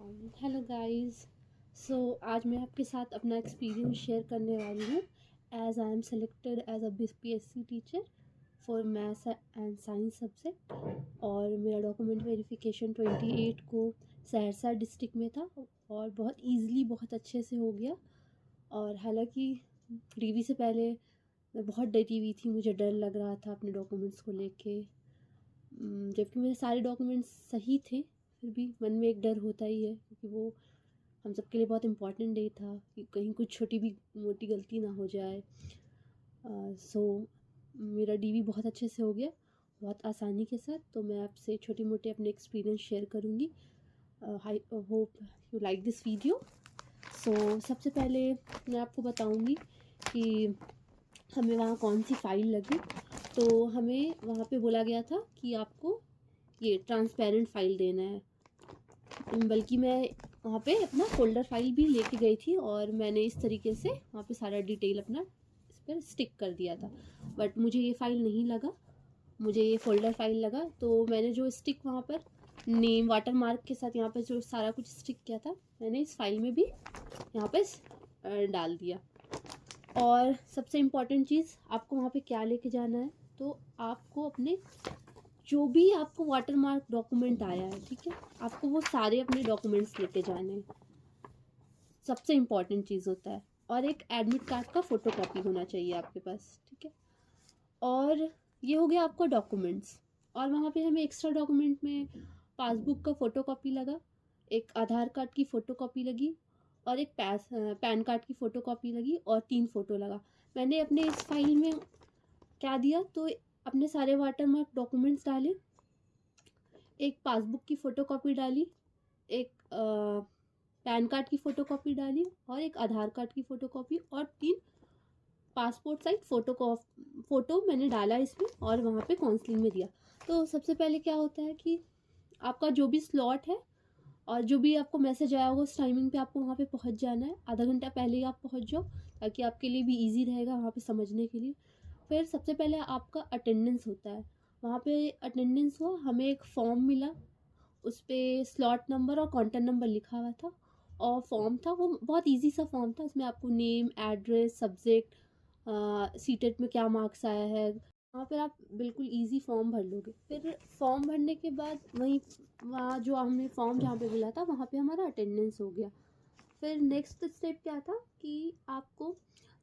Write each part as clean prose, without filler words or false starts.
Hello guys. आज मैं आपके साथ अपना एक्सपीरियंस शेयर करने वाली हूँ as I am selected as a BPSC teacher for maths and science subject. और मेरा डॉक्यूमेंट वेरिफिकेशन 28 को सहरसा डिस्ट्रिक्ट में था और बहुत इजीली बहुत अच्छे से हो गया। और हालांकि डीवी से पहले मैं बहुत डरी हुई थी, मुझे डर लग रहा था अपने डॉक्यूमेंट्स को लेके, जबकि मेरे सारे डॉक्यूमेंट्स सही थे, फिर भी मन में एक डर होता ही है क्योंकि वो हम सबके लिए बहुत इम्पॉर्टेंट डे था कि कहीं कुछ छोटी भी मोटी गलती ना हो जाए। सो मेरा डीवी बहुत अच्छे से हो गया, बहुत आसानी के साथ। तो मैं आपसे छोटी मोटी अपने एक्सपीरियंस शेयर करूँगी। I hope you like this video. सबसे पहले मैं आपको बताऊँगी कि हमें वहाँ कौन सी फ़ाइल लगी। तो हमें वहाँ पे बोला गया था कि आपको ये ट्रांसपेरेंट फ़ाइल देना है, बल्कि मैं वहाँ पे अपना फ़ोल्डर फ़ाइल भी लेके गई थी और मैंने इस तरीके से वहाँ पे सारा डिटेल अपना इस पर स्टिक कर दिया था। बट मुझे ये फ़ाइल नहीं लगा, मुझे ये फ़ोल्डर फ़ाइल लगा। तो मैंने जो स्टिक वहाँ पर नेम वाटर मार्क के साथ यहाँ पर जो सारा कुछ स्टिक किया था, मैंने इस फाइल में भी यहाँ पे डाल दिया। और सबसे इम्पॉर्टेंट चीज़, आपको वहाँ पे क्या लेके जाना है, तो आपको अपने जो भी आपको वाटर मार्क डॉक्यूमेंट आया है, ठीक है, आपको वो सारे अपने डॉक्यूमेंट्स लेके जाने हैं, सबसे इम्पॉर्टेंट चीज़ होता है। और एक एडमिट कार्ड का फ़ोटो कॉपी होना चाहिए आपके पास, ठीक है। और ये हो गया आपका डॉक्यूमेंट्स। और वहाँ पे हमें एक्स्ट्रा डॉक्यूमेंट में पासबुक का फ़ोटो कॉपी लगा, एक आधार कार्ड की फ़ोटो कॉपी लगी और एक पैन कार्ड की फ़ोटो कॉपी लगी और 3 फ़ोटो लगा। मैंने अपने इस फाइल में क्या दिया, तो अपने सारे वाटर मार्क डॉक्यूमेंट्स डाले, एक पासबुक की फ़ोटो कॉपी डाली, एक पैन कार्ड की फ़ोटो कॉपी डाली और एक आधार कार्ड की फ़ोटो कॉपी और 3 पासपोर्ट साइज फ़ोटो मैंने डाला इसमें और वहाँ पे काउंसलिंग में दिया। तो सबसे पहले क्या होता है कि आपका जो भी स्लॉट है और जो भी आपको मैसेज आया होगा उस टाइमिंग पे आपको वहाँ पे पहुँच जाना है। आधा घंटा पहले ही आप पहुँच जाओ ताकि आपके लिए भी ईजी रहेगा वहाँ पे समझने के लिए। फिर सबसे पहले आपका अटेंडेंस होता है। वहाँ पे अटेंडेंस हुआ, हमें एक फॉर्म मिला, उस पर स्लॉट नंबर और कॉन्टैक्ट नंबर लिखा हुआ था। और फॉर्म था, वो बहुत इजी सा फॉर्म था, उसमें आपको नेम, एड्रेस, सब्जेक्ट, सीटेट में क्या मार्क्स आया है, वहाँ पर आप बिल्कुल इजी फॉर्म भर लोगे। फिर फॉर्म भरने के बाद वहाँ जो हमने फॉर्म जहाँ पे मिला था वहाँ पे हमारा अटेंडेंस हो गया। फिर नेक्स्ट स्टेप क्या था कि आपको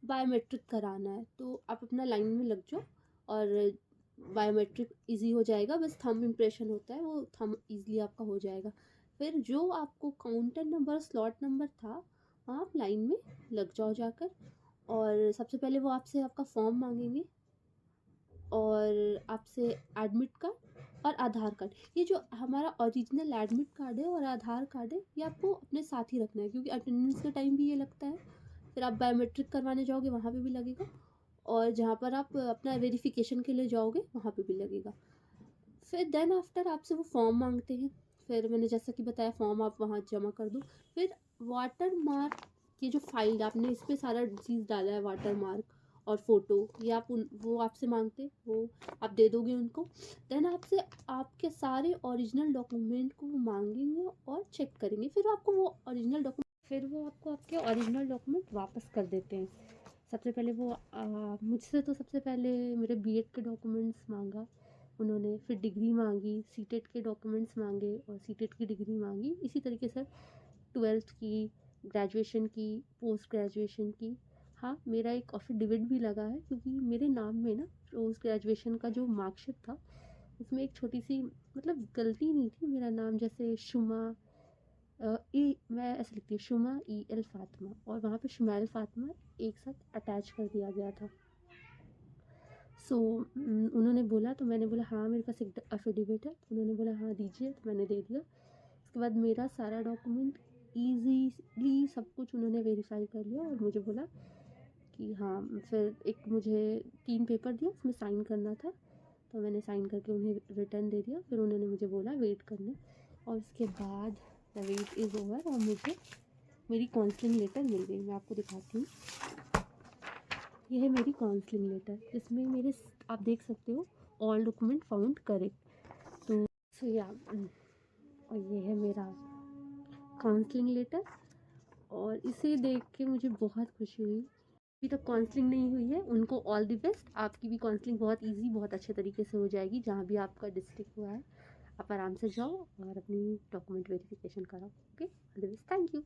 बायोमेट्रिक कराना है, तो आप अपना लाइन में लग जाओ और बायोमेट्रिक इजी हो जाएगा, बस थंब इम्प्रेशन होता है, वो थंब इजीली आपका हो जाएगा। फिर जो आपको काउंटर नंबर, स्लॉट नंबर था, वहाँ आप लाइन में लग जाओ जाकर। और सबसे पहले वो आपसे आपका फॉर्म मांगेंगे और आपसे एडमिट कार्ड और आधार कार्ड। ये जो हमारा ओरिजिनल एडमिट कार्ड है और आधार कार्ड है, ये आपको अपने साथ ही रखना है क्योंकि अटेंडेंस के टाइम भी ये लगता है। फिर आप बायोमेट्रिक करवाने जाओगे वहाँ पे भी लगेगा, और जहाँ पर आप अपना वेरिफिकेशन के लिए जाओगे वहाँ पे भी लगेगा। फिर देन आफ्टर आपसे वो फॉर्म मांगते हैं। फिर मैंने जैसा कि बताया, फॉर्म आप वहाँ जमा कर दो। फिर वाटर मार्क, ये जो फाइल आपने इस पर सारा चीज़ डाला है, वाटर मार्क और फ़ोटो, ये वो आपसे मांगते, वो आप दे दोगे उनको। देन आपसे आपके सारे ओरिजिनल डॉक्यूमेंट को वो मांगेंगे और चेक करेंगे। फिर आपको वो ओरिजिनल डॉक्यूमेंट फिर वो आपको आपके ओरिजिनल डॉक्यूमेंट वापस कर देते हैं। सबसे पहले वो मुझसे तो सबसे पहले मेरे बीएड के डॉक्यूमेंट्स मांगा उन्होंने, फिर डिग्री मांगी, सीटेट के डॉक्यूमेंट्स मांगे और सीटेट की डिग्री मांगी। इसी तरीके से 12th की, ग्रेजुएशन की, पोस्ट ग्रेजुएशन की। हाँ, मेरा एक एफिडेविट भी लगा है क्योंकि मेरे नाम में ना पोस्ट ग्रेजुएशन का जो मार्कशीट था उसमें एक छोटी सी, मतलब गलती नहीं थी, मेरा नाम जैसे शुमा मैं ऐसे लिखती हूँ, शुमा EL फातिमा, और वहाँ पे शुमैल फातिमा एक साथ अटैच कर दिया गया था। उन्होंने बोला, तो मैंने बोला हाँ मेरे पास एक एफिडेविट है, तो उन्होंने बोला हाँ दीजिए, तो मैंने दे दिया। उसके बाद मेरा सारा डॉक्यूमेंट ईजीली सब कुछ उन्होंने वेरीफाई कर लिया और मुझे बोला कि हाँ। फिर एक मुझे 3 पेपर दिया, उसमें साइन करना था, तो मैंने साइन करके उन्हें रिटर्न दे दिया। फिर उन्होंने मुझे बोला वेट करने, और उसके बाद द वेट इज़ ओवर और मुझे मेरी काउंसलिंग लेटर मिल गई। मैं आपको दिखाती हूँ, यह है मेरी काउंसलिंग लेटर, जिसमें मेरे आप देख सकते हो ऑल डॉक्यूमेंट फाउंड करेक्ट। तो या और ये है मेरा काउंसलिंग लेटर, और इसे देख के मुझे बहुत खुशी हुई। अभी तक काउंसलिंग नहीं हुई है उनको ऑल द बेस्ट। आपकी भी काउंसलिंग बहुत इजी, बहुत अच्छे तरीके से हो जाएगी। जहाँ भी आपका डिस्ट्रिक्ट हुआ है आप आराम से जाओ और अपनी डॉक्यूमेंट वेरिफिकेशन कराओ। Okay, all the best, thank you.